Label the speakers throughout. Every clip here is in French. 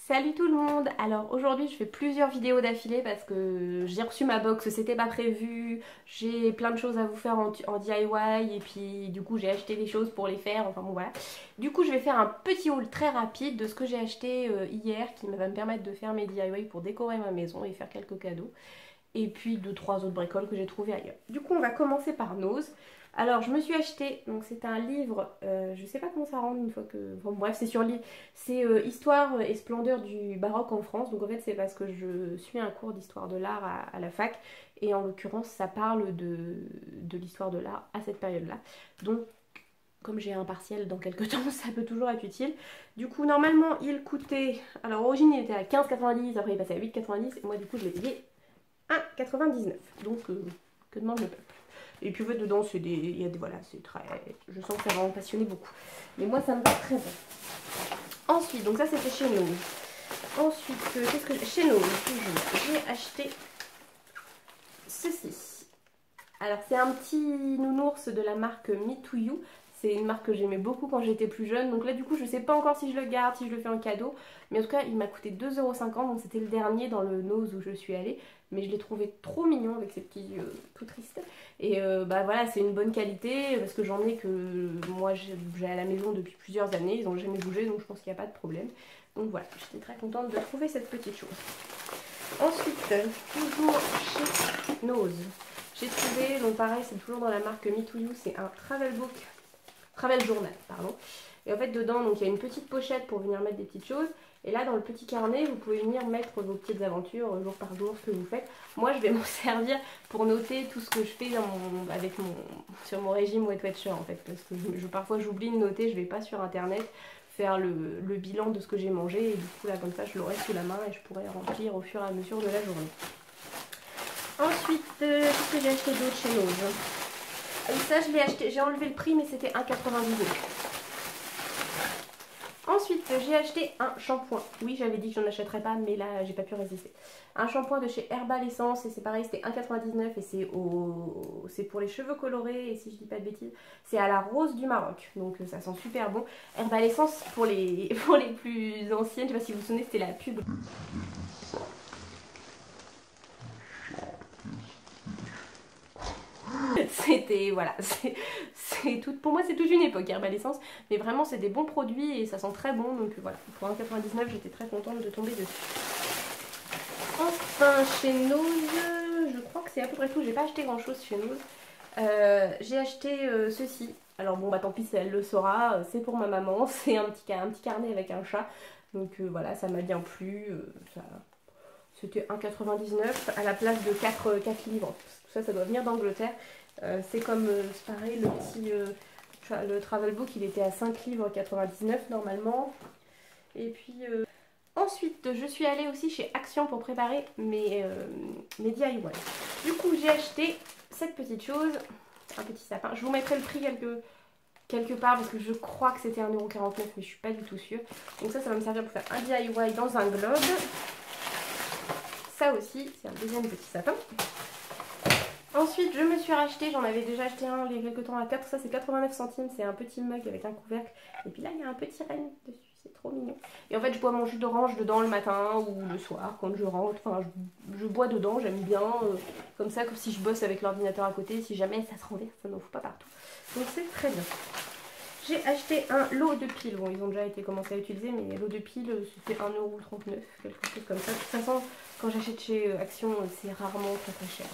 Speaker 1: Salut tout le monde. Alors aujourd'hui je fais plusieurs vidéos d'affilée parce que j'ai reçu ma box, c'était pas prévu, j'ai plein de choses à vous faire en DIY et puis du coup j'ai acheté des choses pour les faire, enfin bon voilà. Du coup je vais faire un petit haul très rapide de ce que j'ai acheté hier qui va me permettre de faire mes DIY pour décorer ma maison et faire quelques cadeaux. Et puis 2-3 autres bricoles que j'ai trouvées ailleurs. Du coup on va commencer par Nose. Alors je me suis acheté, donc c'est un livre, je sais pas comment ça rend une fois que... Bon, bref c'est sur c'est Histoire et splendeur du baroque en France. Donc en fait c'est parce que je suis un cours d'histoire de l'art à la fac. Et en l'occurrence ça parle de l'histoire de l'art à cette période-là. Donc comme j'ai un partiel dans quelques temps, ça peut toujours être utile. Du coup normalement il coûtait... Alors à l'origine il était à 15,90, après il est passé à 8,90 et moi du coup je l'ai payé 1,99. Donc, que demande le peuple. Et puis, dedans, c'est des. Il y a des. Voilà, c'est très. Je sens que ça va en passionner beaucoup. Mais moi, ça me va très bien. Ensuite, donc ça, c'était chez Nose. Ensuite, qu'est-ce que. Chez Nose, toujours. J'ai acheté ceci. Alors, c'est un petit nounours de la marque Me To You. C'est une marque que j'aimais beaucoup quand j'étais plus jeune. Donc là, du coup, je sais pas encore si je le garde, si je le fais en cadeau. Mais en tout cas, il m'a coûté 2,50 €. Donc c'était le dernier dans le Nose où je suis allée. Mais je l'ai trouvé trop mignon avec ses petits yeux tout tristes. Et bah voilà, c'est une bonne qualité parce que j'en ai que moi j'ai à la maison depuis plusieurs années. Ils n'ont jamais bougé, donc je pense qu'il n'y a pas de problème. Donc voilà, j'étais très contente de trouver cette petite chose. Ensuite, toujours chez Nose, j'ai trouvé, donc pareil, c'est toujours dans la marque Me To You, c'est un travel journal, pardon. Et en fait, dedans, donc il y a une petite pochette pour venir mettre des petites choses. Et là, dans le petit carnet, vous pouvez venir mettre vos petites aventures jour par jour, ce que vous faites. Moi, je vais m'en servir pour noter tout ce que je fais sur mon régime Weight Watcher, en fait. Parce que parfois, j'oublie de noter, je vais pas sur Internet faire le bilan de ce que j'ai mangé. Et du coup, là, comme ça, je l'aurai sous la main et je pourrai remplir au fur et à mesure de la journée. Ensuite, qu'est-ce que j'ai acheté d'autre chez Nose? Et ça, je l'ai acheté, j'ai enlevé le prix, mais c'était 1,99 €. Ensuite, j'ai acheté un shampoing. Oui, j'avais dit que j'en achèterais pas, mais là, j'ai pas pu résister. Un shampoing de chez Herbal Essence, et c'est pareil, c'était 1,99 € et c'est pour les cheveux colorés, et si je dis pas de bêtises, c'est à la rose du Maroc. Donc ça sent super bon. Herbal Essence, pour les plus anciennes, je sais pas si vous vous souvenez, c'était la pub. C'était, voilà, c'est tout, pour moi c'est toute une époque Herbal Essence, mais vraiment c'est des bons produits et ça sent très bon, donc voilà, pour 1,99 € j'étais très contente de tomber dessus. Enfin chez Nose, je crois que c'est à peu près tout, j'ai pas acheté grand chose chez Nose. J'ai acheté ceci, alors bon bah tant pis elle le saura, c'est pour ma maman, c'est un petit carnet avec un chat, donc voilà, ça m'a bien plu, c'était 1,99 € à la place de 4 livres, tout ça doit venir d'Angleterre. C'est comme, c'est pareil, le travel book il était à 5 livres 99 normalement. Et puis ensuite je suis allée aussi chez Action pour préparer mes DIY. Du coup j'ai acheté cette petite chose, un petit sapin. Je vous mettrai le prix quelque part parce que je crois que c'était 1,49 € mais je suis pas du tout sûre. Donc ça va me servir pour faire un DIY dans un globe. Ça aussi c'est un deuxième petit sapin. Ensuite, je me suis racheté, j'en avais déjà acheté un il y a quelques temps à 4, ça c'est 89 centimes, c'est un petit mug avec un couvercle. Et puis là, il y a un petit renne dessus, c'est trop mignon. Et en fait, je bois mon jus d'orange dedans le matin ou le soir quand je rentre. Enfin, je bois dedans, j'aime bien. Comme ça, comme si je bosse avec l'ordinateur à côté, si jamais ça se renverse, ça n'en fout pas partout. Donc c'est très bien. J'ai acheté un lot de piles. Bon, ils ont déjà été commencés à utiliser, mais l'eau de piles, c'était 1,39 €, quelque chose comme ça. De toute façon, quand j'achète chez Action, c'est rarement très très cher.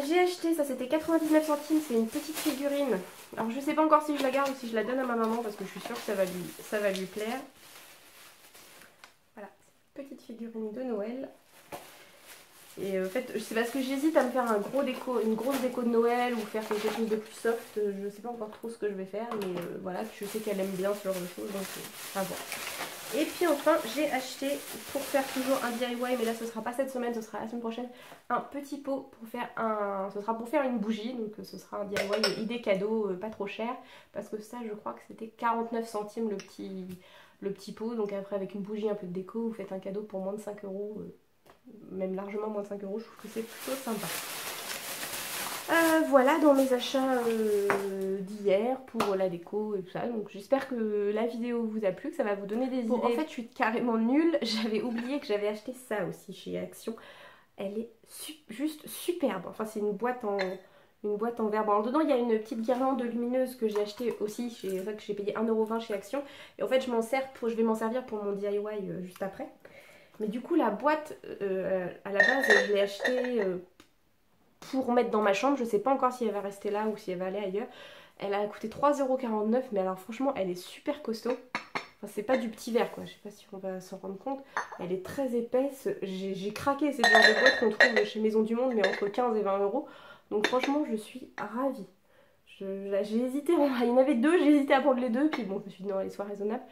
Speaker 1: J'ai acheté, ça c'était 99 centimes, c'est une petite figurine. Alors je sais pas encore si je la garde ou si je la donne à ma maman parce que je suis sûre que ça va lui plaire. Voilà, petite figurine de Noël. Et en fait, c'est parce que j'hésite à me faire une grosse déco de Noël ou faire quelque chose de plus soft. Je sais pas encore trop ce que je vais faire, mais voilà, je sais qu'elle aime bien ce genre de choses, donc à voir. Et puis enfin, j'ai acheté, pour faire toujours un DIY, mais là ce sera pas cette semaine, ce sera la semaine prochaine, un petit pot pour faire ce sera pour faire une bougie, donc ce sera un DIY idée cadeau, pas trop cher, parce que ça je crois que c'était 49 centimes le petit pot, donc après avec une bougie, un peu de déco, vous faites un cadeau pour moins de 5 €, même largement moins de 5 €, je trouve que c'est plutôt sympa. Voilà dans mes achats d'hier pour la déco et tout ça. Donc j'espère que la vidéo vous a plu, que ça va vous donner des idées. En fait je suis carrément nulle, j'avais oublié que j'avais acheté ça aussi chez Action. Elle est juste superbe. Enfin c'est une boîte en verre. Bon, alors, dedans il y a une petite guirlande lumineuse que j'ai acheté aussi, que j'ai payé 1,20 € chez Action. Et en fait je vais m'en servir pour mon DIY juste après. Mais du coup la boîte à la base je l'ai achetée pour mettre dans ma chambre. Je sais pas encore si elle va rester là ou si elle va aller ailleurs. Elle a coûté 3,49 €, mais alors franchement elle est super costaud. Enfin c'est pas du petit verre quoi, je sais pas si on va s'en rendre compte. Elle est très épaisse, j'ai craqué, c'est le genre de boîte qu'on trouve chez Maison du Monde mais entre 15 et 20 €. Donc franchement je suis ravie. J'ai hésité, il y en avait deux, j'ai hésité à prendre les deux, puis bon je me suis dit non elle soit raisonnable.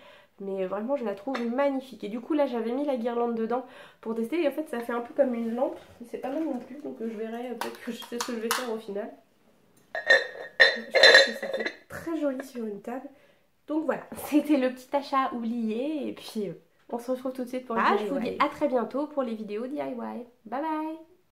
Speaker 1: Mais vraiment je la trouve magnifique. Et du coup là j'avais mis la guirlande dedans pour tester et en fait ça fait un peu comme une lampe. C'est pas mal non plus, donc je verrai, peut-être que je sais ce que je vais faire au final. Je trouve que ça fait très joli sur une table. Donc voilà, c'était le petit achat oublié et puis on se retrouve tout de suite pour le DIY. Je vous dis à très bientôt pour les vidéos DIY. Bye bye.